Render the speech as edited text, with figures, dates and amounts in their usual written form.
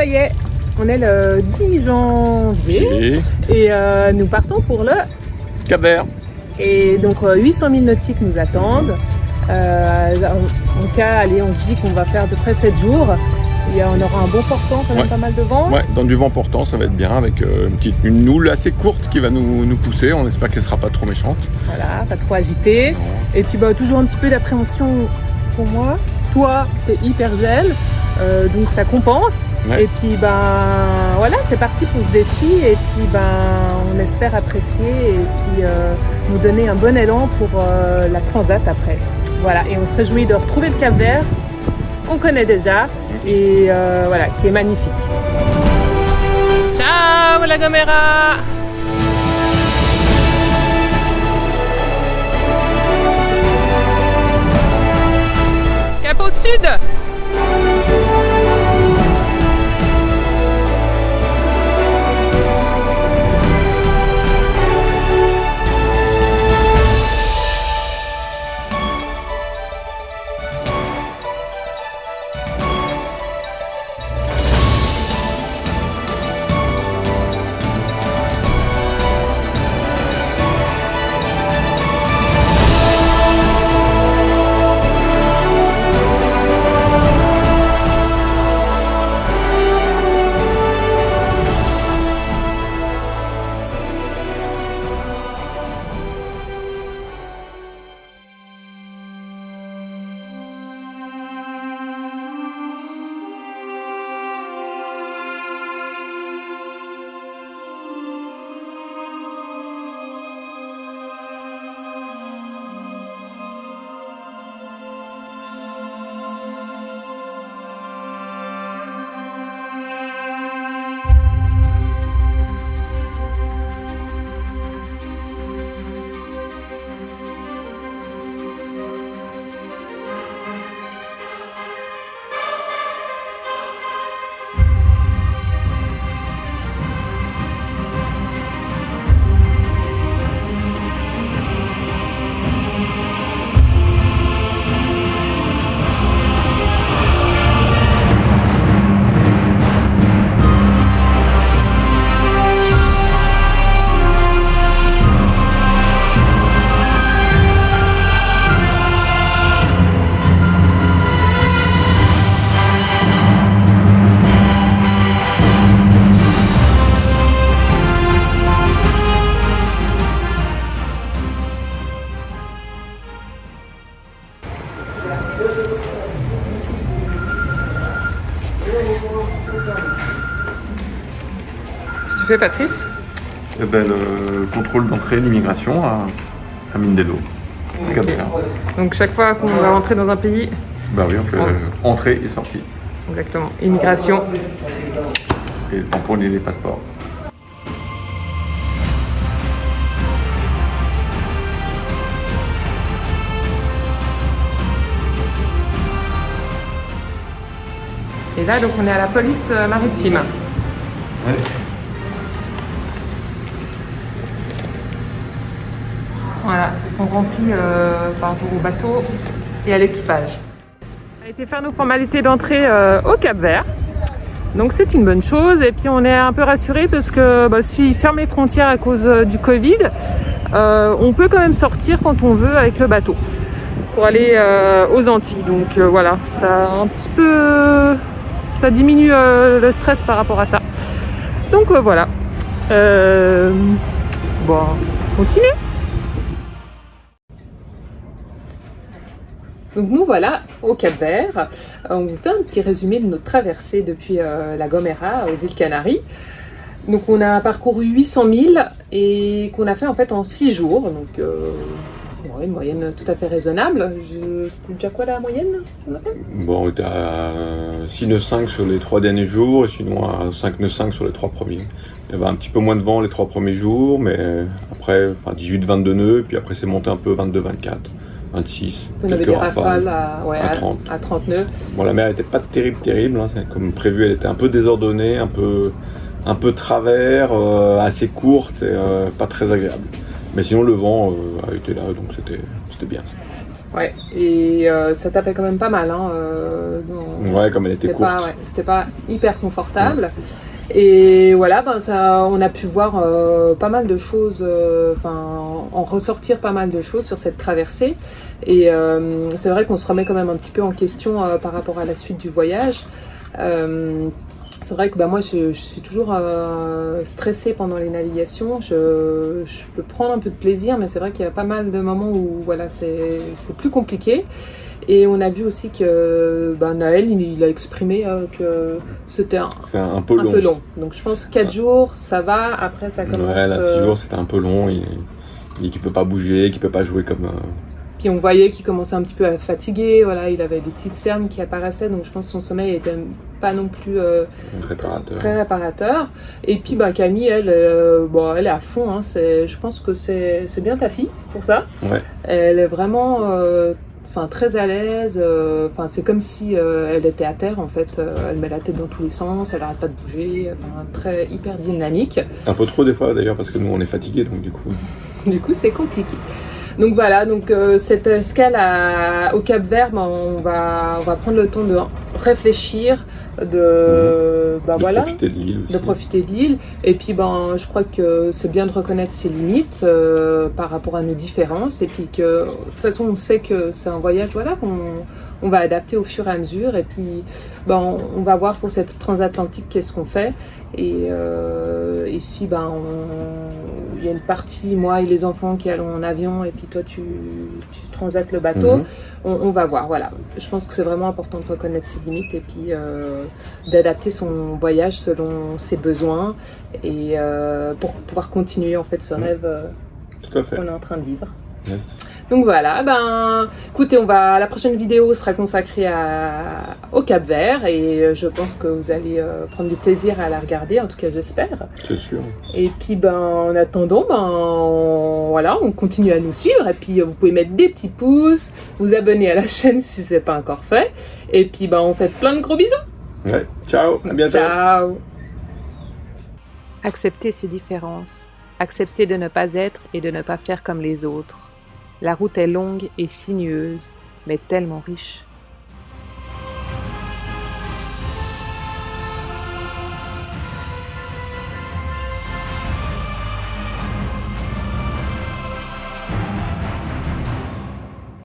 ça y est, on est le 10 janvier et nous partons pour le Cap-Vert. Et donc 800 000 nautiques nous attendent. En cas, allez, on se dit qu'on va faire à peu près 7 jours. Et on aura un bon portant, quand même pas mal de vent. Ouais, dans du vent portant, ça va être bien avec une houle assez courte qui va nous pousser. On espère qu'elle ne sera pas trop méchante. Voilà, pas trop agitée. Non. Et puis toujours un petit peu d'appréhension pour moi. Toi, t'es hyper zen, donc ça compense. Ouais. Et puis voilà, c'est parti pour ce défi. Et puis on espère apprécier et puis nous donner un bon élan pour la transat après. Voilà, et on se réjouit de retrouver le Cap-Vert qu'on connaît déjà et voilà, qui est magnifique. Ciao La Gomera! Cap au sud! Qu'est-ce que tu fais, Patrice? Eh ben, le contrôle d'entrée, l'immigration à Mindelo. Okay. Donc chaque fois qu'on va rentrer dans un pays, Bah oui, on fait entrée et sortie. exactement, immigration. Et tamponner les passeports. Et là, donc, on est à la police maritime. Ouais. Voilà, on remplit par rapport au bateau et à l'équipage. On a été faire nos formalités d'entrée au Cap-Vert. Donc c'est une bonne chose. Et puis on est un peu rassurés parce que s'ils ferment les frontières à cause du Covid, on peut quand même sortir quand on veut avec le bateau pour aller aux Antilles. Donc voilà, ça diminue le stress par rapport à ça. Donc voilà. Bon, continue. Donc nous voilà au Cap-Vert. On vous fait un petit résumé de notre traversée depuis La Gomera aux îles Canaries. Donc on a parcouru 800 000 et qu'on a fait en fait en 6 jours. Donc une moyenne tout à fait raisonnable. C'était déjà quoi la moyenne qu'on a fait? Bon, on était à 6,95 sur les 3 derniers jours et sinon à 5,95 sur les 3 premiers. Il y avait un petit peu moins de vent les 3 premiers jours, mais après 18-22 nœuds, puis après c'est monté un peu 22-24. 26. On avait des rafales à 30. À 30 nœuds. Bon, la mer n'était pas terrible, hein. Comme prévu, elle était un peu désordonnée, un peu travers, assez courte et pas très agréable. Mais sinon, le vent a été là, donc c'était bien ça. Ouais, et ça tapait quand même pas mal. Hein, Ouais, comme elle était courte. C'était pas hyper confortable. Et voilà, ben ça, on a pu voir pas mal de choses, en ressortir pas mal de choses sur cette traversée. Et c'est vrai qu'on se remet quand même un petit peu en question par rapport à la suite du voyage. C'est vrai que moi je suis toujours stressée pendant les navigations. Je peux prendre un peu de plaisir, mais c'est vrai qu'il y a pas mal de moments où voilà, c'est plus compliqué. Et on a vu aussi que Naël, il a exprimé que c'était un peu long. Donc je pense 4 jours, ça va. Après, ça commence... Ouais, là, 6 jours, c'était un peu long. Il dit qu'il peut pas bouger, qu'il peut pas jouer comme... Puis on voyait qu'il commençait un petit peu à fatiguer. Voilà, il avait des petites cernes qui apparaissaient. Donc je pense que son sommeil était pas non plus très réparateur. Et puis Camille, elle est à fond. Hein. Je pense que c'est bien ta fille pour ça. Ouais. Elle est vraiment... très à l'aise, c'est comme si elle était à terre en fait, elle met la tête dans tous les sens, elle arrête pas de bouger, très hyper dynamique. Un peu trop des fois d'ailleurs parce que nous on est fatigués donc du coup c'est compliqué. Donc voilà, cette escale au Cap-Vert, on va prendre le temps de réfléchir, de profiter de l'île aussi. De profiter de l'île. Et puis je crois que c'est bien de reconnaître ses limites par rapport à nos différences. Et puis que de toute façon on sait que c'est un voyage qu'on va adapter au fur et à mesure. Et puis on va voir pour cette transatlantique qu'est-ce qu'on fait. Et ici il y a une partie, moi et les enfants qui allons en avion, et puis toi tu transates le bateau. On va voir, voilà. Je pense que c'est vraiment important de reconnaître ses limites et puis d'adapter son voyage selon ses besoins et pour pouvoir continuer en fait ce rêve qu'on est en train de vivre. Yes. Donc voilà, écoutez, la prochaine vidéo sera consacrée au Cap-Vert et je pense que vous allez prendre du plaisir à la regarder, en tout cas j'espère. C'est sûr. Et puis en attendant, on continue à nous suivre et puis vous pouvez mettre des petits pouces, vous abonner à la chaîne si ce n'est pas encore fait et puis on fait plein de gros bisous. Ouais, ciao, à bientôt. Ciao. Accepter ses différences, accepter de ne pas être et de ne pas faire comme les autres. La route est longue et sinueuse, mais tellement riche.